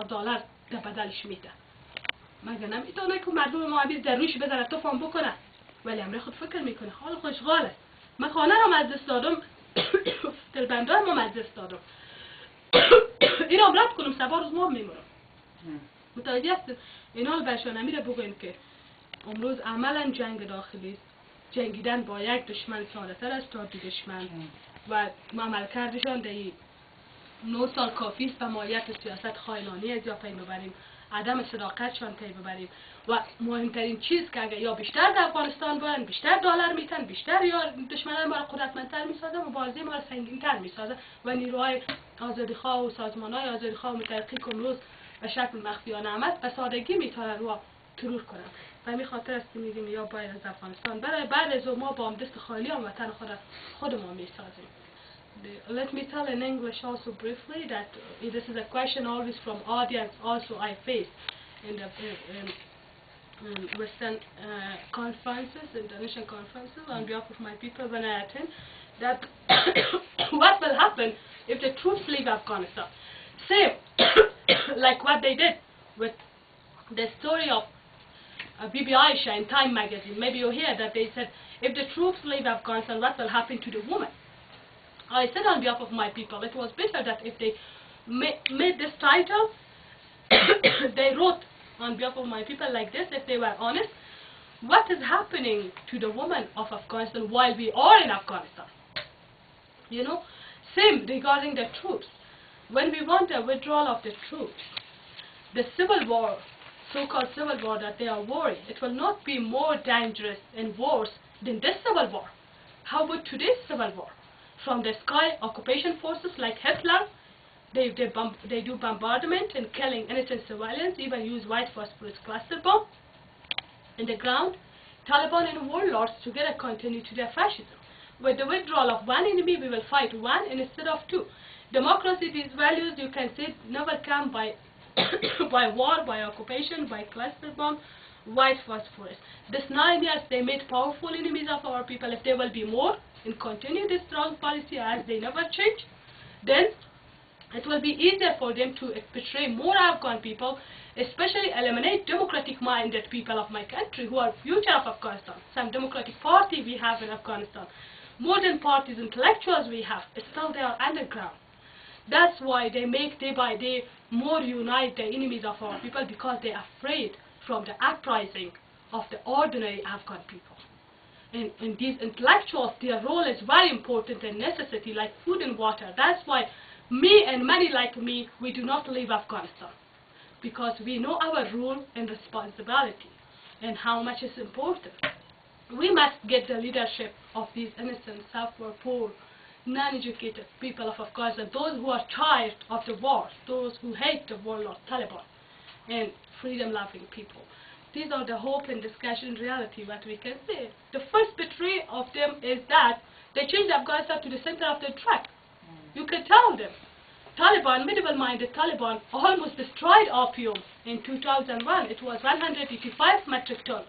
$10,000 در بدلش میده. مگه نمیتونه که مردم ما امیر در روش بزنه توفان بکنه؟ ولی امیر خود فکر میکنه حال خوشحال است. من خانه رو از دست دادم، دلبنده هم از دست دادم. این رو رد کنم 3 روز ما میمونم. متوجه هستید؟ این حال برشان امیر بگوین که امروز عملا جنگ داخلی است. جنگیدن با یک دشمن ساده تر است تا دو دشمن و عملکردشان در 9 سال کافی است و ماهیت سیاست خائنانه از یا پی ببریم، عدم صداقتشان پی ببریم و مهمترین چیز که اگر یا بیشتر در افغانستان برن، بیشتر دلار میتن، بیشتر یا دشمنان ما را قدرتمندتر میسازن و بازی ما را سنگینتر میسازن و نیروهای آزادیخواه و سازمانهای آزادیخواه متحقق که امروز به شکل مخفیانه آمد به سادگی میتونن رو ترور کنن. و همین خاطر است که میگیم یا باید از افغانستان برای بعد از ما با دست خالی هم وطن خودمون میسازیم. Let me tell in English also briefly that this is a question always from audience also I face in the in Western conferences, international conferences on behalf of my people when I attend, that what will happen if the troops leave Afghanistan? Same like what they did with the story of Bibi Aisha in Time magazine. Maybe you hear that they said if the troops leave Afghanistan, what will happen to the woman? I said on behalf of my people, it was better that if they made this title, they wrote on behalf of my people like this, if they were honest, what is happening to the women of Afghanistan while we are in Afghanistan? You know, same regarding the troops. When we want a withdrawal of the troops, the civil war, so-called civil war that they are warring, it will not be more dangerous and worse than this civil war. How about today's civil war? From the sky, occupation forces like Hitler, they do bombardment and killing innocent civilians, even use white phosphorus cluster bomb in the ground. Taliban and warlords together continue to their fascism. With the withdrawal of one enemy, we will fight one instead of two. Democracy, these values, you can say, never come by by war, by occupation, by cluster bomb, white phosphorus. This 9 years, they made powerful enemies of our people. If there will be more and continue this strong policy as they never change, then it will be easier for them to betray more Afghan people, especially eliminate democratic-minded people of my country who are future of Afghanistan. Some democratic party we have in Afghanistan, modern parties, intellectuals we have, still they are underground. That's why they make day by day more unite the enemies of our people, because they are afraid from the uprising of the ordinary Afghan people. And these intellectuals, their role is very important and necessity like food and water. That's why me and many like me, we do not leave Afghanistan, because we know our role and responsibility and how much is important. We must get the leadership of these innocent, suffer, poor, non-educated people of Afghanistan, those who are tired of the wars, those who hate the warlord Taliban, and freedom-loving people. These are the hope and discussion reality, what we can say. The first betray of them is that they changed Afghanistan to the center of the track. You can tell them. Taliban, medieval-minded Taliban, almost destroyed opium in 2001. It was 185 metric ton.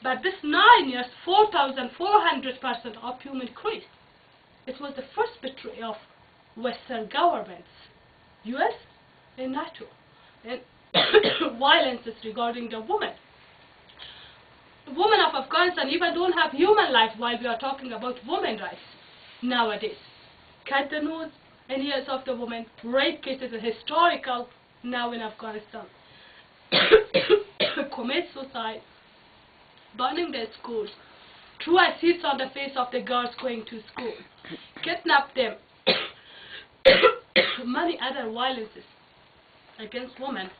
But this 9 years, 4,400% opium increased. It was the first betray of Western governments, US and NATO, and violences regarding the women. Women of Afghanistan even don't have human life while we are talking about women rights nowadays. Cut the nose and ears of the women. Rape cases are historical now in Afghanistan. Commit suicide, burning their schools, threw acids on the face of the girls going to school, kidnap them, many other violences against women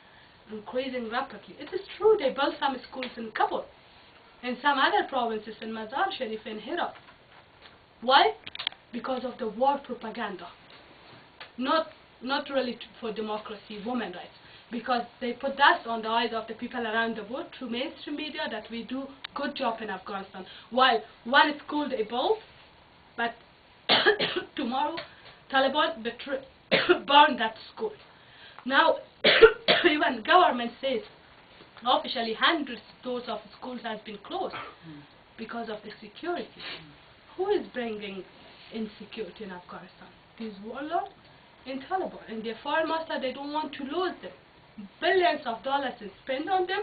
increasing rapidly. It is true they built some schools in Kabul and some other provinces in Mazar Sharif and Herat. Why? Because of the war propaganda. Not really for democracy, women rights. Because they put dust on the eyes of the people around the world through mainstream media that we do good job in Afghanistan. While one school they built, but tomorrow Taliban burn that school. Now even government says officially hundreds doors of schools has been closed because of the security. Who is bringing insecurity in Afghanistan? These warlords and Taliban. And their foreign master, they don't want to lose them. billions of dollars is spent on them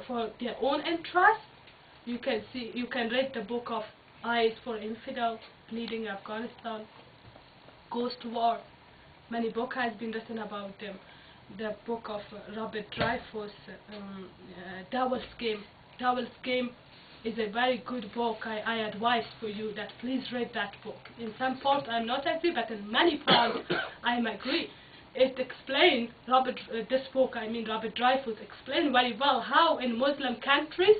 for their own interest. You can read the book of Eyes for Infidel, Bleeding Afghanistan, Ghost War. Many book has been written about them. The book of Robert Dreyfuss, Devil's Game. Devil's Game is a very good book. I advise for you that please read that book. In some parts I'm not agree, but in many parts I'm agree. It explains, Robert Dreyfuss explained very well how in Muslim countries,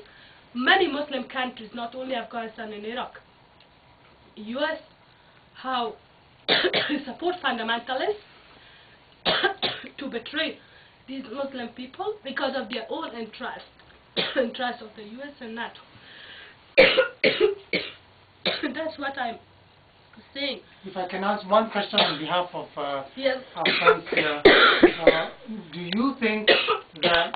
many Muslim countries, not only Afghanistan and Iraq, US, how support fundamentalists to betray these Muslim people because of their own interest of the US and NATO. That's what I'm saying. If I can ask one question on behalf of yes. our friends here, do you think that